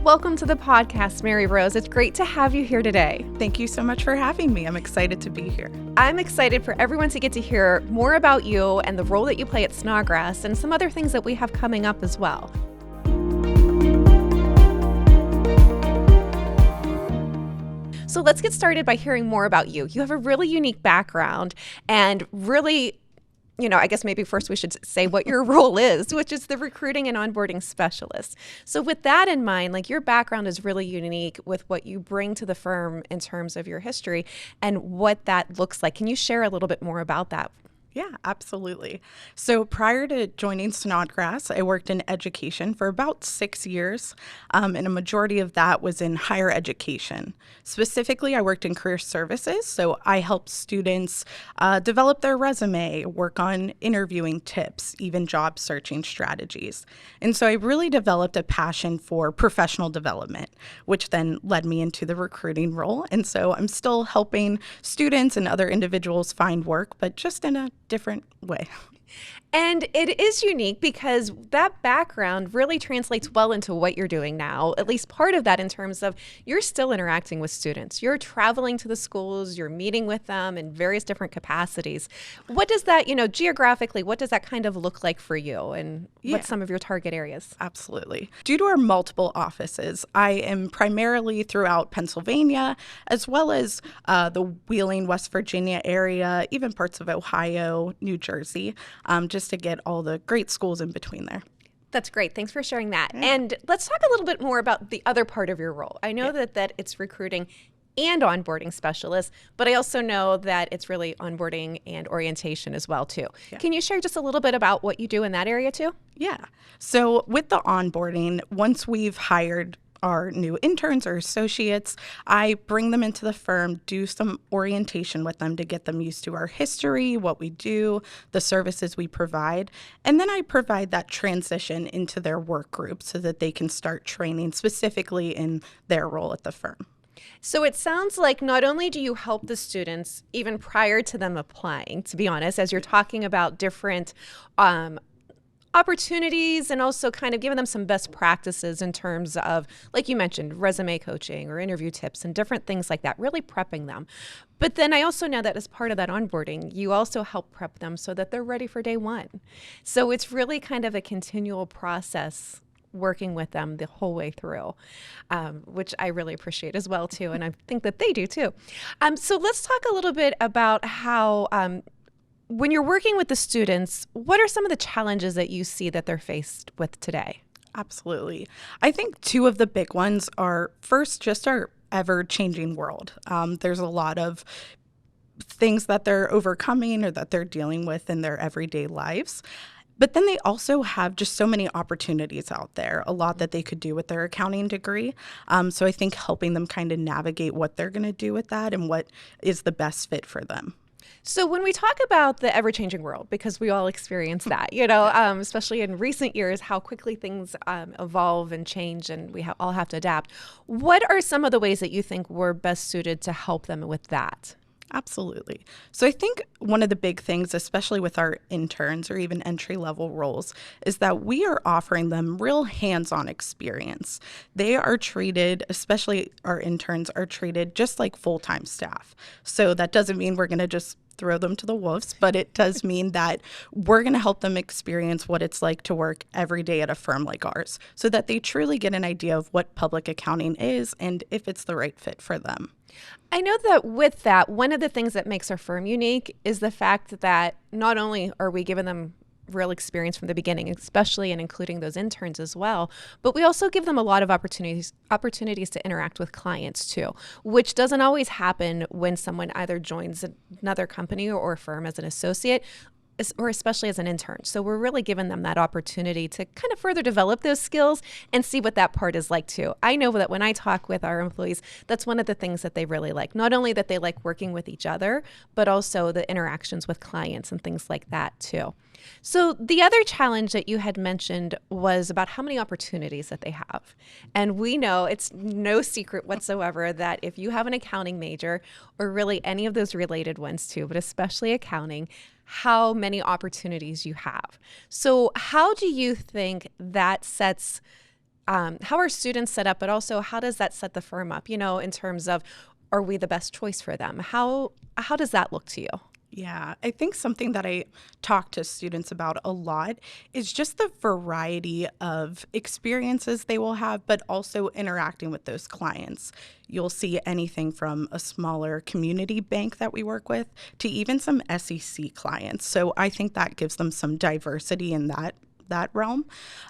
Welcome to the podcast, Mary Rose. It's great to have you here today. Thank you so much for having me. I'm excited to be here. I'm excited for everyone to get to hear more about you and the role that you play at Snodgrass and some other things that we have coming up as well. So let's get started by hearing more about you. You have a really unique background and really, I guess maybe first we should say what your role is, which is the recruiting and onboarding specialist. So with that in mind, your background is really unique with what you bring to the firm in terms of your history and what that looks like. Can you share a little bit more about that? Yeah, absolutely. So prior to joining Snodgrass, I worked in education for about 6 years, and a majority of that was in higher education. Specifically, I worked in career services, so I helped students develop their resume, work on interviewing tips, even job searching strategies. And so I really developed a passion for professional development, which then led me into the recruiting role. And so I'm still helping students and other individuals find work, but just in a different way. And it is unique because that background really translates well into what you're doing now, at least part of that in terms of you're still interacting with students. You're traveling to the schools, you're meeting with them in various different capacities. What does that, geographically, what does that kind of look like for you and what's some of your target areas? Absolutely. Due to our multiple offices, I am primarily throughout Pennsylvania, as well as the Wheeling, West Virginia area, even parts of Ohio, New Jersey, just to get all the great schools in between there. That's great. Thanks for sharing that. Yeah. And let's talk a little bit more about the other part of your role. I know that it's recruiting and onboarding specialist, but I also know that it's really onboarding and orientation as well, too. Yeah. Can you share just a little bit about what you do in that area, too? Yeah. So with the onboarding, once we've hired our new interns or associates, I bring them into the firm, do some orientation with them to get them used to our history, what we do, the services we provide, and then I provide that transition into their work group so that they can start training specifically in their role at the firm. So it sounds like not only do you help the students even prior to them applying, to be honest, as you're talking about different opportunities and also kind of giving them some best practices in terms of, like you mentioned, resume coaching or interview tips and different things like that, really prepping them. But then I also know that as part of that onboarding, you also help prep them so that they're ready for day one. So it's really kind of a continual process working with them the whole way through, which I really appreciate as well, too. And I think that they do, too. So let's talk a little bit about how when you're working with the students, what are some of the challenges that you see that they're faced with today? Absolutely. I think two of the big ones are, first, just our ever-changing world. There's a lot of things that they're overcoming or that they're dealing with in their everyday lives. But then they also have just so many opportunities out there, a lot that they could do with their accounting degree. So I think helping them kind of navigate what they're going to do with that and what is the best fit for them. So when we talk about the ever-changing world, because we all experience that, especially in recent years, how quickly things evolve and change and we all have to adapt. What are some of the ways that you think we're best suited to help them with that? Absolutely. So I think one of the big things, especially with our interns or even entry-level roles, is that we are offering them real hands-on experience. They are treated, especially our interns, are treated just like full-time staff. So that doesn't mean we're going to just throw them to the wolves, but it does mean that we're going to help them experience what it's like to work every day at a firm like ours so that they truly get an idea of what public accounting is and if it's the right fit for them. I know that with that, one of the things that makes our firm unique is the fact that not only are we giving them real experience from the beginning, especially and including those interns as well, but we also give them a lot of opportunities to interact with clients too, which doesn't always happen when someone either joins another company or a firm as an associate, or especially as an intern. So we're really giving them that opportunity to kind of further develop those skills and see what that part is like too. I know that when I talk with our employees, that's one of the things that they really like. Not only that they like working with each other, but also the interactions with clients and things like that too. So the other challenge that you had mentioned was about how many opportunities that they have. And we know it's no secret whatsoever that if you have an accounting major, or really any of those related ones too, but especially accounting, how many opportunities you have. So how do you think that sets how are students set up, but also how does that set the firm up, in terms of, are we the best choice for them? How does that look to you? Yeah, I think something that I talk to students about a lot is just the variety of experiences they will have, but also interacting with those clients. You'll see anything from a smaller community bank that we work with to even some SEC clients. So I think that gives them some diversity in that realm.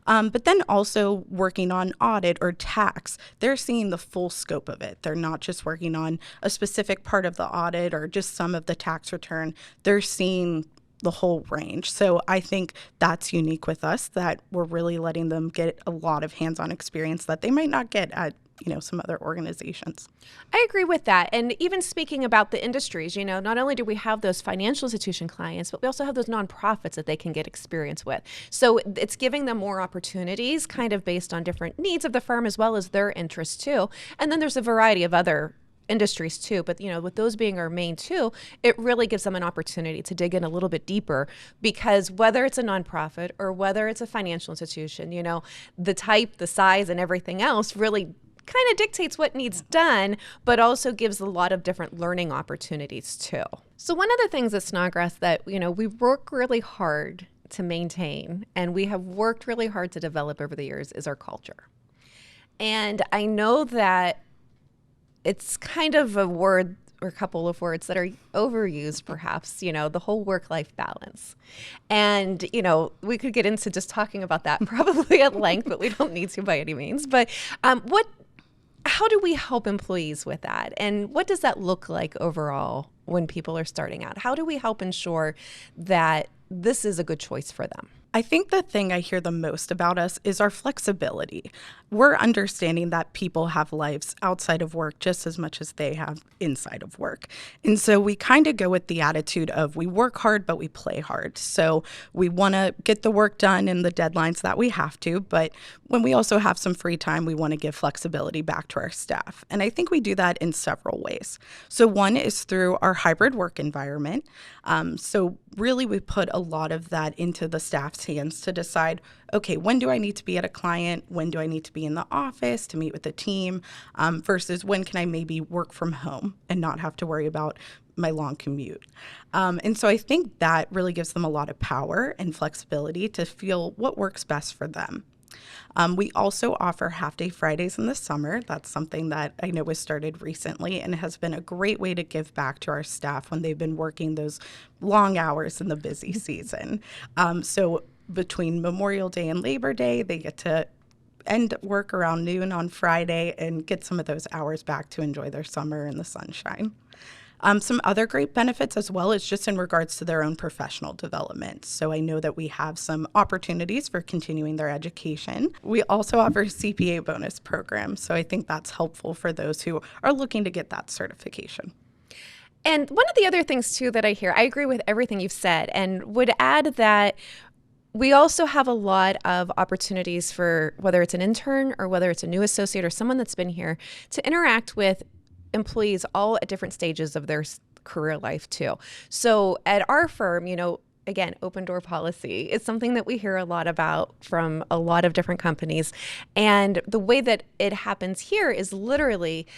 But then also working on audit or tax, they're seeing the full scope of it. They're not just working on a specific part of the audit or just some of the tax return. They're seeing the whole range. So I think that's unique with us, that we're really letting them get a lot of hands-on experience that they might not get at some other organizations. I agree with that. And even speaking about the industries, not only do we have those financial institution clients, but we also have those nonprofits that they can get experience with. So it's giving them more opportunities kind of based on different needs of the firm as well as their interests too. And then there's a variety of other industries too, but with those being our main two, it really gives them an opportunity to dig in a little bit deeper, because whether it's a nonprofit or whether it's a financial institution, the type, the size, and everything else really kind of dictates what needs done, but also gives a lot of different learning opportunities too. So one of the things at Snodgrass that, we work really hard to maintain, and we have worked really hard to develop over the years, is our culture. And I know that it's kind of a word or a couple of words that are overused, perhaps, the whole work-life balance. And, we could get into just talking about that probably at length, but we don't need to by any means. But how do we help employees with that? And what does that look like overall when people are starting out? How do we help ensure that this is a good choice for them? I think the thing I hear the most about us is our flexibility. We're understanding that people have lives outside of work just as much as they have inside of work. And so we kind of go with the attitude of we work hard, but we play hard. So we want to get the work done in the deadlines that we have to, but when we also have some free time, we want to give flexibility back to our staff. And I think we do that in several ways. So one is through our hybrid work environment. So really we put a lot of that into the staff's hands to decide, okay, when do I need to be at a client? When do I need to be in the office to meet with the team? Versus when can I maybe work from home and not have to worry about my long commute? And so I think that really gives them a lot of power and flexibility to feel what works best for them. We also offer half-day Fridays in the summer. That's something that I know was started recently and has been a great way to give back to our staff when they've been working those long hours in the busy season. So between Memorial Day and Labor Day, they get to end work around noon on Friday and get some of those hours back to enjoy their summer in the sunshine. Some other great benefits as well is just in regards to their own professional development. So I know that we have some opportunities for continuing their education. We also offer a CPA bonus program. So I think that's helpful for those who are looking to get that certification. And one of the other things too that I hear, I agree with everything you've said, and would add that we also have a lot of opportunities for whether it's an intern or whether it's a new associate or someone that's been here to interact with employees all at different stages of their career life too. So at our firm, again, open door policy is something that we hear a lot about from a lot of different companies. And the way that it happens here is literally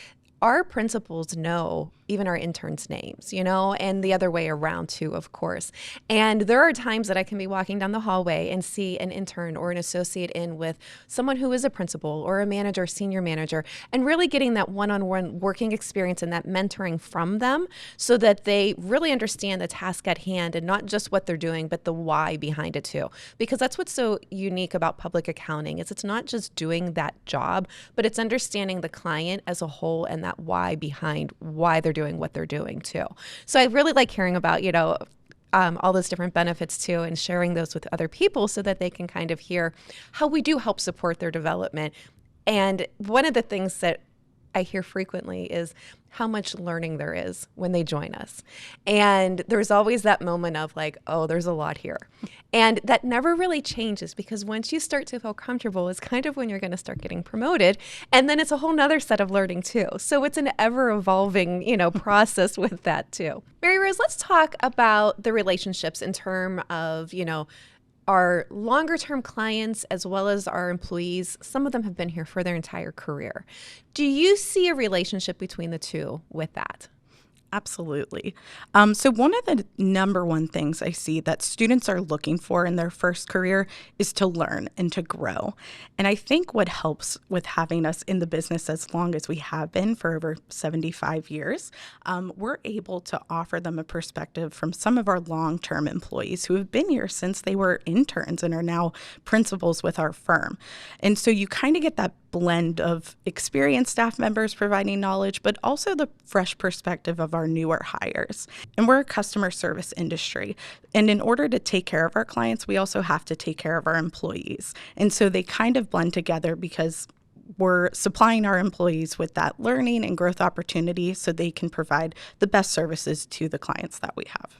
our principals know even our interns' names, and the other way around too, of course. And there are times that I can be walking down the hallway and see an intern or an associate in with someone who is a principal or a manager, senior manager, and really getting that one-on-one working experience and that mentoring from them so that they really understand the task at hand and not just what they're doing, but the why behind it too. Because that's what's so unique about public accounting is it's not just doing that job, but it's understanding the client as a whole and that why behind why they're doing what they're doing too. So I really like hearing about, all those different benefits too, and sharing those with other people so that they can kind of hear how we do help support their development. And one of the things that I hear frequently is how much learning there is when they join us. And there's always that moment of like, oh, there's a lot here. And that never really changes because once you start to feel comfortable is kind of when you're going to start getting promoted. And then it's a whole nother set of learning too. So it's an ever evolving, process with that too. Mary Rose, let's talk about the relationships in terms of, our longer term clients as well as our employees, some of them have been here for their entire career. Do you see a relationship between the two with that? Absolutely. So one of the number one things I see that students are looking for in their first career is to learn and to grow. And I think what helps with having us in the business as long as we have been for over 75 years, we're able to offer them a perspective from some of our long-term employees who have been here since they were interns and are now principals with our firm. And so you kind of get that blend of experienced staff members providing knowledge, but also the fresh perspective of our newer hires. And we're a customer service industry. And in order to take care of our clients, we also have to take care of our employees. And so they kind of blend together because we're supplying our employees with that learning and growth opportunity so they can provide the best services to the clients that we have.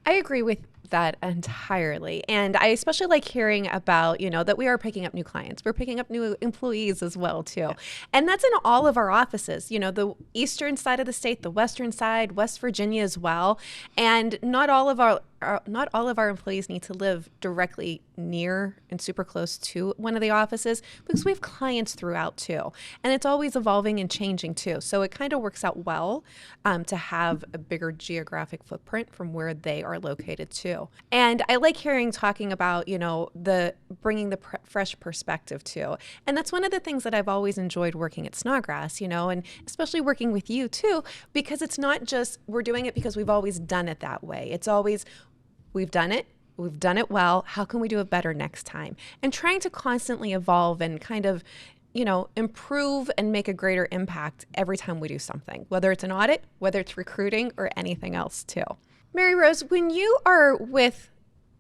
I agree with that entirely. And I especially like hearing about, that we are picking up new clients. We're picking up new employees as well, too. Yeah. And that's in all of our offices, the eastern side of the state, the western side, West Virginia as well. And not all of our employees need to live directly near and super close to one of the offices because we have clients throughout too. And it's always evolving and changing too. So it kind of works out well to have a bigger geographic footprint from where they are located too. And I like talking about, the bringing the fresh perspective too. And that's one of the things that I've always enjoyed working at Snodgrass, and especially working with you too, because it's not just we're doing it because we've always done it that way. It's always we've done it well. How can we do it better next time? And trying to constantly evolve and kind of, improve and make a greater impact every time we do something, whether it's an audit, whether it's recruiting or anything else too. Mary Rose, when you are with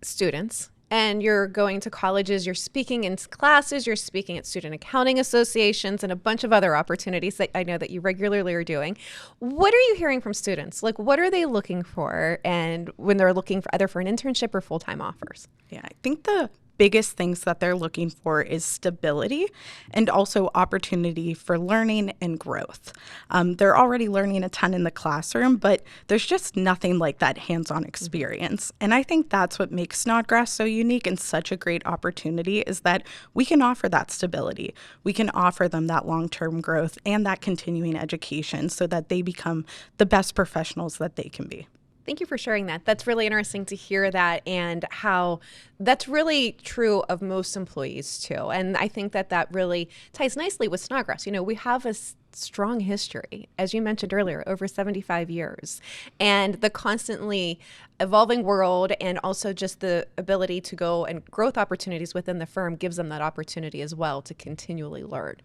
students and you're going to colleges, you're speaking in classes, you're speaking at student accounting associations and a bunch of other opportunities that I know that you regularly are doing. What are you hearing from students? Like, what are they looking for? And when they're looking for either for an internship or full-time offers? Yeah, I think the biggest things that they're looking for is stability and also opportunity for learning and growth. They're already learning a ton in the classroom, but there's just nothing like that hands-on experience. And I think that's what makes Snodgrass so unique and such a great opportunity is that we can offer that stability. We can offer them that long-term growth and that continuing education so that they become the best professionals that they can be. Thank you for sharing that. That's really interesting to hear that and how that's really true of most employees too. And I think that really ties nicely with Snodgrass. We have a strong history, as you mentioned earlier, over 75 years. And the constantly evolving world and also just the ability to go and growth opportunities within the firm gives them that opportunity as well to continually learn.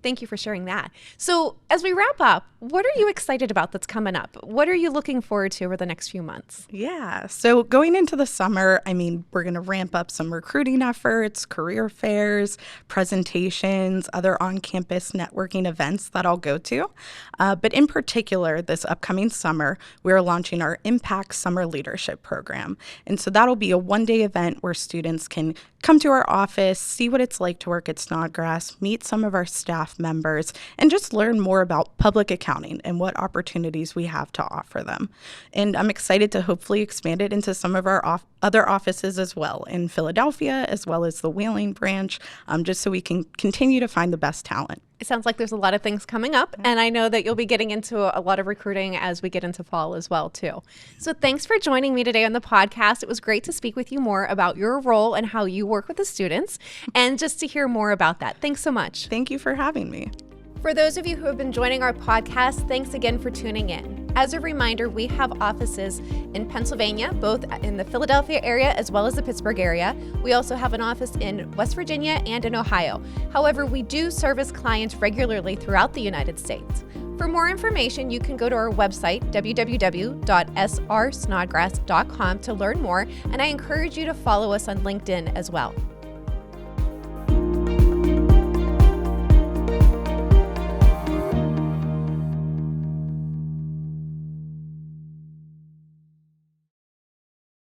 Thank you for sharing that. So as we wrap up, what are you excited about that's coming up? What are you looking forward to over the next few months? Yeah. So going into the summer, we're going to ramp up some recruiting efforts, career fairs, presentations, other on-campus networking events that I'll go to. But in particular, this upcoming summer, we're launching our Impact Summer Leadership Program. And so that'll be a one-day event where students can come to our office, see what it's like to work at Snodgrass, meet some of our staff members, and just learn more about public accounting and what opportunities we have to offer them. And I'm excited to hopefully expand it into some of our other offices as well in Philadelphia, as well as the Wheeling branch, just so we can continue to find the best talent. It sounds like there's a lot of things coming up, and I know that you'll be getting into a lot of recruiting as we get into fall as well, too. So thanks for joining me today on the podcast. It was great to speak with you more about your role and how you work with the students, and just to hear more about that. Thanks so much. Thank you for having me. For those of you who have been joining our podcast, thanks again for tuning in. As a reminder, we have offices in Pennsylvania, both in the Philadelphia area as well as the Pittsburgh area. We also have an office in West Virginia and in Ohio. However, we do service clients regularly throughout the United States. For more information, you can go to our website, www.srsnodgrass.com, to learn more, and I encourage you to follow us on LinkedIn as well.